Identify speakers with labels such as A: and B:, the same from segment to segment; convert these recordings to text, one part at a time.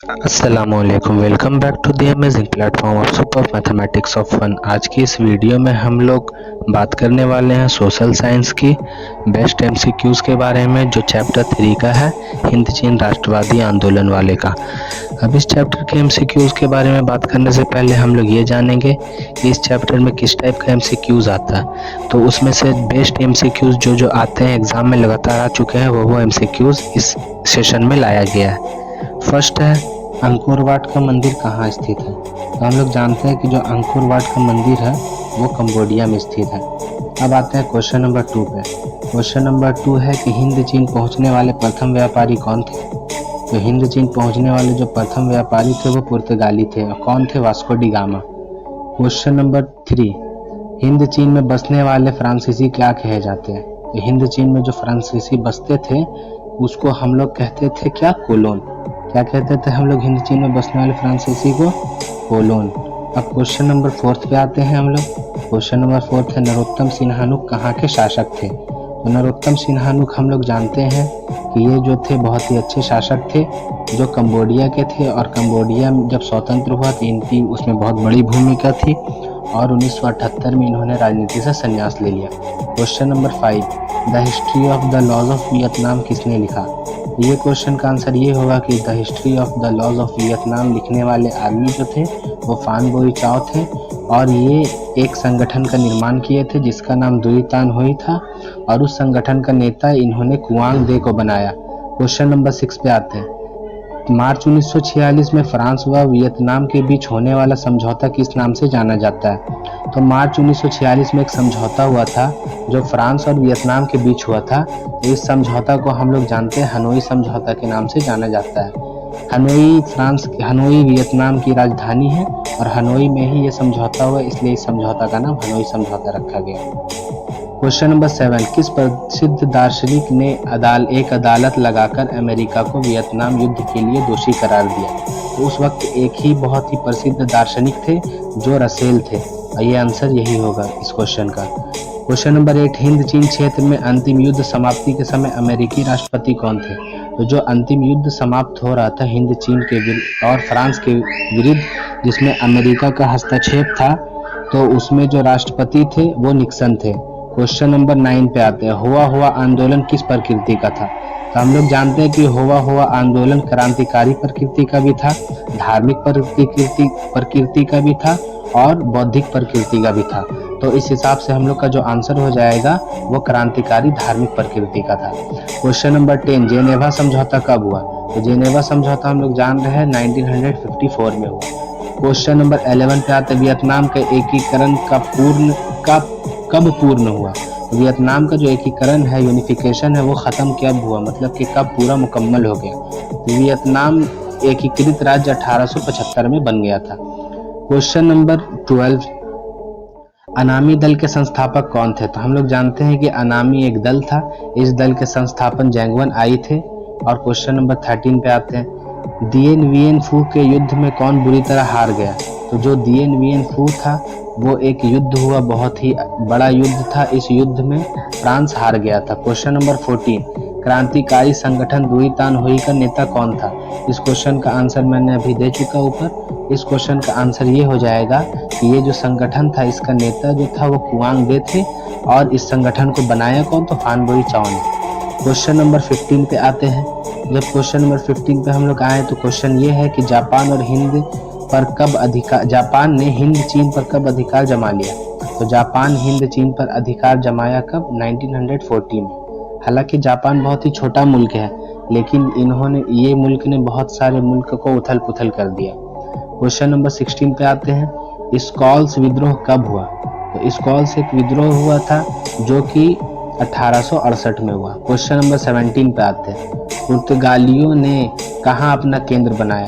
A: अस्सलामुअलैकुम, welcome back to the amazing platform of super mathematics of fun. आज की इस वीडियो में हम लोग बात करने वाले हैं सोशल साइंस की बेस्ट एमसीक्यूज़ के बारे में, जो चैप्टर 3 का है, हिंद चीन राष्ट्रवादी आंदोलन वाले का। अब इस चैप्टर के एमसीक्यूज़ के बारे में बात करने से पहले हम लोग ये जानेंगे कि इस चैप्टर में किस टाइप का एमसीक्यूज़ आता है। तो उसमें से बेस्ट एमसीक्यूज़ जो आते हैं एग्ज़ाम में लगातार आ चुके हैं, वो एमसीक्यूज़ इस सेशन में लाया गया है। फर्स्ट है, अंकोर वाट का मंदिर कहाँ स्थित है। तो हम लोग जानते हैं कि जो अंकोर वाट का मंदिर है वो कंबोडिया में स्थित है। अब आते हैं क्वेश्चन नंबर 2 पे। क्वेश्चन नंबर 2 है कि हिंद चीन पहुंचने वाले प्रथम व्यापारी कौन थे। तो हिंद चीन पहुंचने वाले जो प्रथम व्यापारी थे वो पुर्तगाली थे, और कौन थे? Vasco D gamma. Question number 3, Hind चीन में बसने वाले फ्रांसीसी क्या कहे जाते हैं। तो हिंद चीन में जो फ्रांसीसी बसते थे उसको हम लोग कहते थे क्या? कोलोन। क्या कहते थे हम लोग हिंद चीन में बसने वाले फ्रांसीसी को? कोलोन। अब क्वेश्चन नंबर 4 पे आते हैं हम लोग। क्वेश्चन नंबर 4 है, नरोत्तम सिन्हानुक कहाँ के शासक थे। तो नरोत्तम सिन्हानुक हम लोग जानते हैं कि ये जो थे बहुत ही अच्छे शासक थे, जो कंबोडिया के थे, और कंबोडिया जब स्वतंत्र हुआ तो इनकी उसमें बहुत बड़ी भूमिका थी, और 1978 में इन्होंने राजनीति से संन्यास ले लिया। Question number 5, the history of the laws of Vietnam किसने लिखा। ये क्वेश्चन का आंसर ये होगा कि the history of the laws of Vietnam लिखने वाले आदमी जो थे वो फान बोई चाओ थे, और ये एक संगठन का निर्माण किए थे जिसका नाम दुई तान हुई था, और उस संगठन का नेता इन्होंने कुआंग दे को बनाया। क्वेश्चन नंबर 6 पे आते हैं, मार्च 1946 में फ्रांस व वियतनाम के बीच होने वाला समझौता किस नाम से जाना जाता है। तो मार्च 1946 में एक समझौता हुआ था जो फ्रांस और वियतनाम के बीच हुआ था। तो इस समझौता को हम लोग जानते हैं हनोई समझौता के नाम से जाना जाता है। हनोई वियतनाम की राजधानी है, और हनोई में ही ये समझौता हुआ, इसलिए इस समझौता का नाम हनोई समझौता रखा गया। क्वेश्चन नंबर 7, किस प्रसिद्ध दार्शनिक ने एक अदालत लगाकर अमेरिका को वियतनाम युद्ध के लिए दोषी करार दिया। तो उस वक्त एक ही बहुत ही प्रसिद्ध दार्शनिक थे जो रसेल थे, और ये आंसर यही होगा इस क्वेश्चन का। क्वेश्चन नंबर 8, हिंद चीन क्षेत्र में अंतिम युद्ध समाप्ति के समय अमेरिकी राष्ट्रपति कौन थे। तो जो अंतिम युद्ध समाप्त हो रहा था हिंद चीन के और फ्रांस के विरुद्ध, जिसमें अमेरिका का हस्तक्षेप था, तो उसमें जो राष्ट्रपति थे वो निक्सन थे। क्वेश्चन नंबर 9 पे आते हैं, हुआ आंदोलन किस प्रकृति का था। तो हम लोग जानते हैं कि हुआ आंदोलन क्रांतिकारी प्रकृति का भी था, धार्मिक प्रकृति का भी था, और बौद्धिक प्रकृति का भी था। तो इस हिसाब से हम लोग का जो आंसर हो जाएगा वो क्रांतिकारी धार्मिक प्रकृति का था। क्वेश्चन नंबर 10, जेनेवा समझौता कब हुआ। तो जेनेवा समझौता हम लोग जान रहे हैं 1954 में हुआ। क्वेश्चन नंबर 11 पे आते हैं, वियतनाम का एकीकरण कब पूर्ण हुआ। तो वियतनाम का जो एकीकरण है, यूनिफिकेशन है, वो खत्म कब हुआ, मतलब कि कब पूरा मुकम्मल हो गया। तो वियतनाम एकीकृत राज्य 1875 में बन गया था। क्वेश्चन नंबर 12, अनामी दल के संस्थापक कौन थे। तो हम लोग जानते हैं कि अनामी एक दल था, इस दल के संस्थापन जैंगवन आई थे। और क्वेश्चन नंबर 13 पे आते हैं, दिएन वियन फू के युद्ध में कौन बुरी तरह हार गया। तो जो दिएन वियन फू था वो एक युद्ध हुआ, बहुत ही बड़ा युद्ध था, इस युद्ध में फ्रांस हार गया था। क्वेश्चन नंबर 14, क्रांतिकारी संगठन दुई तान हुई का नेता कौन था। इस क्वेश्चन का आंसर मैंने अभी दे चुका ऊपर। इस क्वेश्चन का आंसर ये हो जाएगा कि ये जो संगठन था इसका नेता जो था वो कुआंग दे थे, और इस संगठन को बनाया कौन? तो फान बोई चाओ ने। क्वेश्चन नंबर 15 पे आते हैं। जब क्वेश्चन नंबर 15 पे हम लोग आए तो क्वेश्चन ये है कि जापान ने हिंद चीन पर कब अधिकार जमा लिया। तो जापान हिंद चीन पर अधिकार जमाया कब? 1914 में। हालांकि जापान बहुत ही छोटा मुल्क है, लेकिन ये मुल्क ने बहुत सारे मुल्क को उथल पुथल कर दिया। क्वेश्चन नंबर 16 पे आते हैं, स्कॉल्स विद्रोह कब हुआ। तो स्कॉल्स एक विद्रोह हुआ था जो कि 1868 में हुआ। क्वेश्चन नंबर 17 पे आते हैं, पुर्तगालियों ने कहाँ अपना केंद्र बनाया।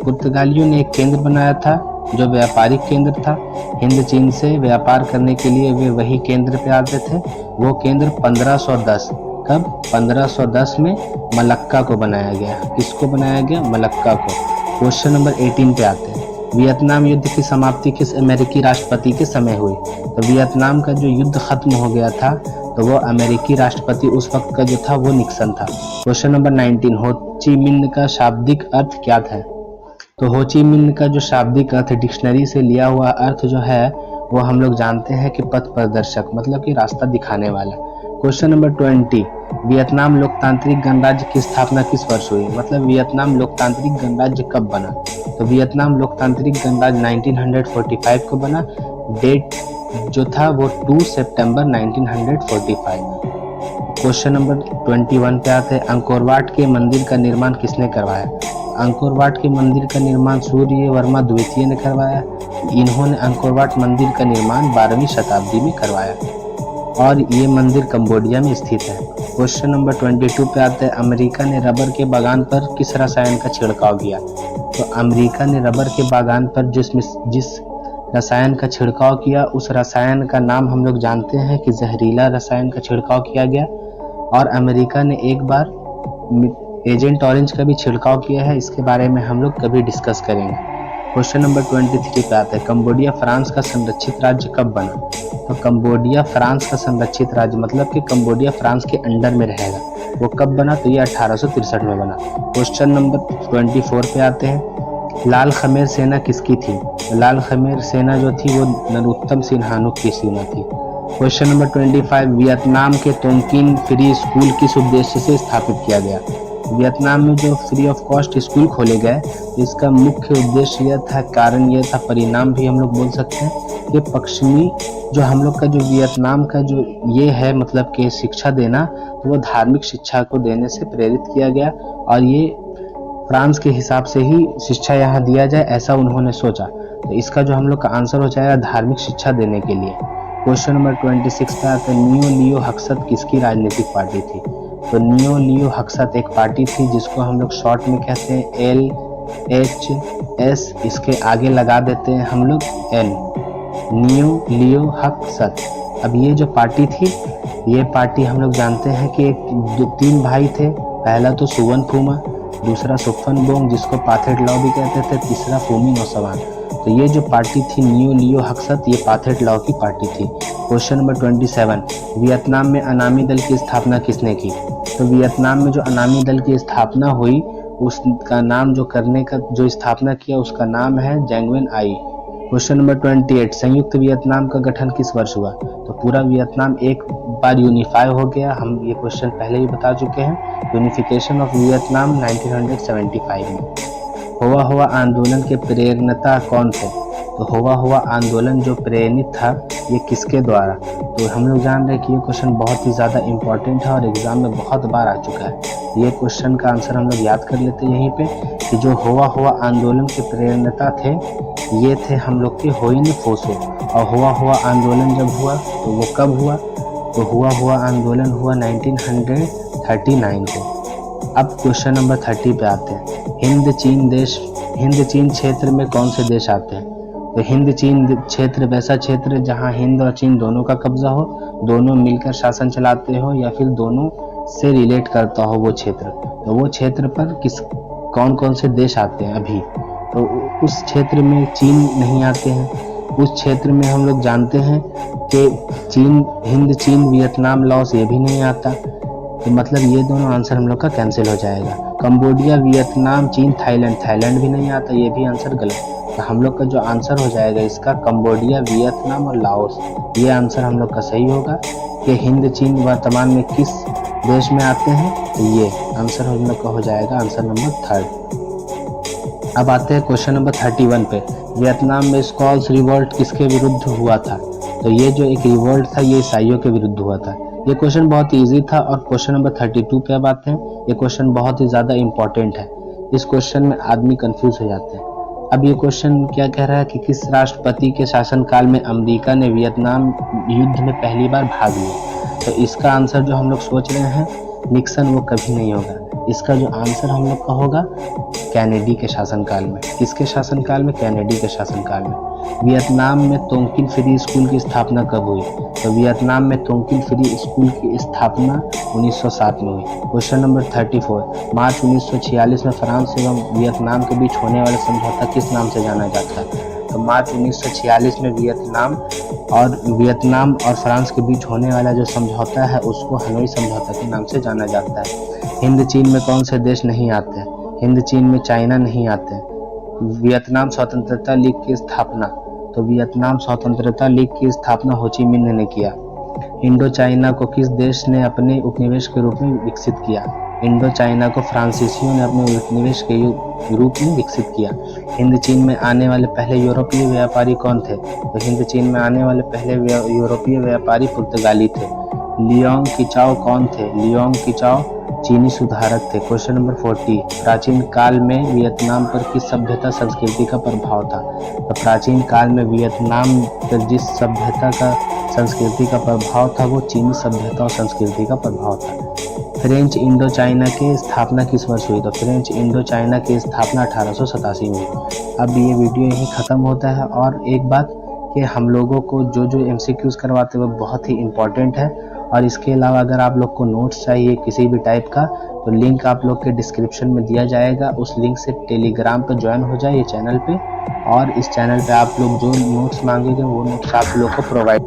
A: पुर्तगालियों ने एक केंद्र बनाया था जो व्यापारिक केंद्र था। हिंद चीन से व्यापार करने के लिए वे वही केंद्र पे आते थे। वो केंद्र 1510 कब? 1510 में मलक्का को बनाया गया। किसको बनाया गया? मलक्का को। क्वेश्चन नंबर 18 पे आते हैं, वियतनाम युद्ध की समाप्ति किस अमेरिकी राष्ट्रपति के समय हुई। तो वियतनाम का जो युद्ध खत्म हो गया था तो वो अमेरिकी राष्ट्रपति उस वक्त का जो था वो निक्सन था। क्वेश्चन नंबर 19, हो ची मिन्ह का शाब्दिक अर्थ क्या था। तो हो ची मिन्ह का जो शाब्दिक अर्थ डिक्शनरी से लिया हुआ अर्थ जो है वो हम लोग जानते हैं कि पथ प्रदर्शक, मतलब कि रास्ता दिखाने वाला। क्वेश्चन नंबर 20, वियतनाम लोकतांत्रिक गणराज्य की स्थापना किस वर्ष हुई? मतलब वियतनाम लोकतांत्रिक गणराज्य कब बना? तो वियतनाम लोकतांत्रिक गणराज्य 1945 को बना। डेट जो था वो 2 सितंबर 1945। क्वेश्चन नंबर 21 पे आते हैं, अंकोरवाट के मंदिर का निर्माण किसने करवाया? अंकोरवाट के मंदिर का निर्माण सूर्य वर्मा द्वितीय ने करवाया। इन्होंने अंकोरवाट मंदिर का निर्माण 12वीं शताब्दी में करवाया और ये मंदिर कंबोडिया में स्थित है। क्वेश्चन नंबर 22 पे आते हैं, अमेरिका ने रबर के बागान पर किस रसायन का छिड़काव किया? तो अमेरिका ने रबर के बागान पर जिस रसायन का छिड़काव किया उस रसायन का नाम हम लोग जानते हैं कि जहरीला रसायन का छिड़काव किया गया। और अमेरिका ने एक बार एजेंट ऑरेंज का भी छिड़काव किया है, इसके बारे में हम लोग कभी डिस्कस करेंगे। क्वेश्चन नंबर 23 पे आता है, कंबोडिया फ्रांस का संरक्षित राज्य कब बना? तो कंबोडिया फ्रांस का संरक्षित राज्य मतलब कि कंबोडिया फ्रांस के अंडर में रहेगा, वो कब बना? तो ये 1863 में बना। क्वेश्चन नंबर 24 पे आते हैं, लाल खमेर सेना किसकी थी? लाल खमेर सेना जो थी वो नरोत्तम सिन्हानुक की सेना थी। क्वेश्चन नंबर 25, वियतनाम के तोंकिन फ्री स्कूल किस उद्देश्य से स्थापित किया गया? वियतनाम में जो फ्री ऑफ कॉस्ट स्कूल खोले गए, इसका मुख्य उद्देश्य यह था, कारण यह था, परिणाम भी हम लोग बोल सकते हैं कि पश्चिमी जो हम लोग का जो वियतनाम का जो ये है मतलब कि शिक्षा देना, तो वो धार्मिक शिक्षा को देने से प्रेरित किया गया और ये फ्रांस के हिसाब से ही शिक्षा यहाँ दिया जाए ऐसा उन्होंने सोचा। तो इसका जो हम लोग का आंसर हो जाएगा धार्मिक शिक्षा देने के लिए। क्वेश्चन नंबर 26 पे आता है, नियो लियो हक्सत किसकी राजनीतिक पार्टी थी? तो नियो लियो हक्सत एक पार्टी थी जिसको हम लोग शॉर्ट में कहते हैं LHS, इसके आगे लगा देते हैं हम लोग N, नियो लियो हक्सत। अब ये जो पार्टी थी, ये पार्टी हम लोग जानते हैं कि जो 3 भाई थे, पहला तो सुवन फूमा, दूसरा सुफन बोंग जिसको पाथेट लॉ भी कहते थे, तीसरा फूमी नौसवान। तो ये जो पार्टी थी नियो लियो हक्सत, ये पाथेट लॉ की पार्टी थी। क्वेश्चन नंबर 27, वियतनाम में अनामी दल की स्थापना किसने की? तो वियतनाम में जो अनामी दल की स्थापना हुई उसका नाम जो स्थापना किया उसका नाम है जैंगवेन आई। क्वेश्चन नंबर 28, संयुक्त वियतनाम का गठन किस वर्ष हुआ? तो पूरा वियतनाम एक बार यूनिफाई हो गया, हम ये क्वेश्चन पहले ही बता चुके हैं। यूनिफिकेशन ऑफ वियतनाम 1975 में। हुआ आंदोलन के प्रेरणता कौन थे? तो हुआ आंदोलन जो प्रेरित था ये किसके द्वारा? तो हम लोग जान रहे हैं कि ये क्वेश्चन बहुत ही ज़्यादा इम्पोर्टेंट है और एग्जाम में बहुत बार आ चुका है। ये क्वेश्चन का आंसर हम लोग याद कर लेते हैं यहीं पे कि जो हुआ आंदोलन के प्रेरणता थे ये थे हम लोग के होइन फोसो। और हुआ आंदोलन जब हुआ तो वो कब हुआ? तो हुआ आंदोलन हुआ 1939 को। अब क्वेश्चन नंबर 30 पे आते हैं, हिंद चीन क्षेत्र में कौन से देश आते हैं? तो हिंद चीन क्षेत्र वैसा क्षेत्र जहां हिंद और चीन दोनों का कब्जा हो, दोनों मिलकर शासन चलाते हो या फिर दोनों से रिलेट करता हो वो क्षेत्र। तो वो क्षेत्र पर कौन कौन से देश आते हैं अभी? तो उस क्षेत्र में चीन नहीं आते हैं। उस क्षेत्र में हम लोग जानते हैं कि हिंद चीन वियतनाम लाओस ये भी नहीं आता, तो मतलब ये दोनों आंसर हम लोग का कैंसिल हो जाएगा। कंबोडिया वियतनाम चीन थाईलैंड भी नहीं आता, ये भी आंसर गलत। तो हम लोग का जो आंसर हो जाएगा इसका कंबोडिया वियतनाम और लाओस, ये आंसर हम लोग का सही होगा कि हिंद चीन वर्तमान में किस देश में आते हैं। तो ये आंसर हम लोग का हो जाएगा आंसर नंबर 3। अब आते हैं क्वेश्चन नंबर 31 पे, वियतनाम में स्कॉल्स रिवोल्ट किसके विरुद्ध हुआ था? तो ये जो एक रिवोल्ट था ये ईसाइयों के विरुद्ध हुआ था। ये क्वेश्चन बहुत इजी था। और क्वेश्चन नंबर 32 पे अब आते हैं, ये क्वेश्चन बहुत ही ज़्यादा इंपॉर्टेंट है। इस क्वेश्चन में आदमी कंफ्यूज हो जाते हैं। अब ये क्वेश्चन क्या कह रहा है कि किस राष्ट्रपति के शासनकाल में अमेरिका ने वियतनाम युद्ध में पहली बार भाग लिया? तो इसका आंसर जो हम लोग सोच रहे हैं निक्सन, वो कभी नहीं होगा। इसका जो आंसर हम लोग का होगा कैनेडी के शासनकाल में। किसके शासनकाल में? कैनेडी के शासनकाल में। वियतनाम में तोंकिन फ्री स्कूल की स्थापना कब हुई? तो वियतनाम में तोंकिन फ्री स्कूल की स्थापना 1907 में हुई। क्वेश्चन नंबर 34, मार्च 1946 में फ्रांस एवं वियतनाम के बीच होने वाला समझौता किस नाम से जाना जाता है? तो मार्च 1946 में वियतनाम और फ्रांस के बीच होने वाला जो समझौता है उसको हनोई समझौता के नाम से जाना जाता है। हिंद चीन में कौन से देश नहीं आते हैं? हिंद चीन में चाइना नहीं आते हैं। वियतनाम स्वतंत्रता लीग की स्थापना, तो वियतनाम स्वतंत्रता लीग की स्थापना हो ची मिन्ह ने किया। इंडो चाइना को किस देश ने अपने उपनिवेश के रूप में विकसित किया? इंडो चाइना को फ्रांसीसियों ने अपने उपनिवेश के रूप में विकसित किया। हिंद चीन में आने वाले पहले यूरोपीय व्यापारी कौन थे? तो हिंद चीन में आने वाले पहले यूरोपीय व्यापारी पुर्तगाली थे। लियोंग किचाओ कौन थे? लियोंग किचाओ चीनी सुधारक थे। क्वेश्चन नंबर 40, प्राचीन काल में वियतनाम पर किस सभ्यता संस्कृति का प्रभाव था? तो प्राचीन काल में वियतनाम पर जिस सभ्यता का संस्कृति का प्रभाव था वो चीनी सभ्यता और संस्कृति का प्रभाव था। फ्रेंच इंडो चाइना की स्थापना किस वर्ष हुई? तो फ्रेंच इंडो चाइना की स्थापना 1887 में हुई। अब ये वीडियो यहीं ख़त्म होता है। और एक बात कि हम लोगों को जो MCQs करवाते हैं वो बहुत ही इम्पोर्टेंट है। और इसके अलावा अगर आप लोग को नोट्स चाहिए किसी भी टाइप का तो लिंक आप लोग के डिस्क्रिप्शन में दिया जाएगा। उस लिंक से टेलीग्राम पर ज्वाइन हो जाए ये चैनल पे, और इस चैनल पे आप लोग जो नोट्स मांगेंगे वो नोट्स आप लोग को प्रोवाइड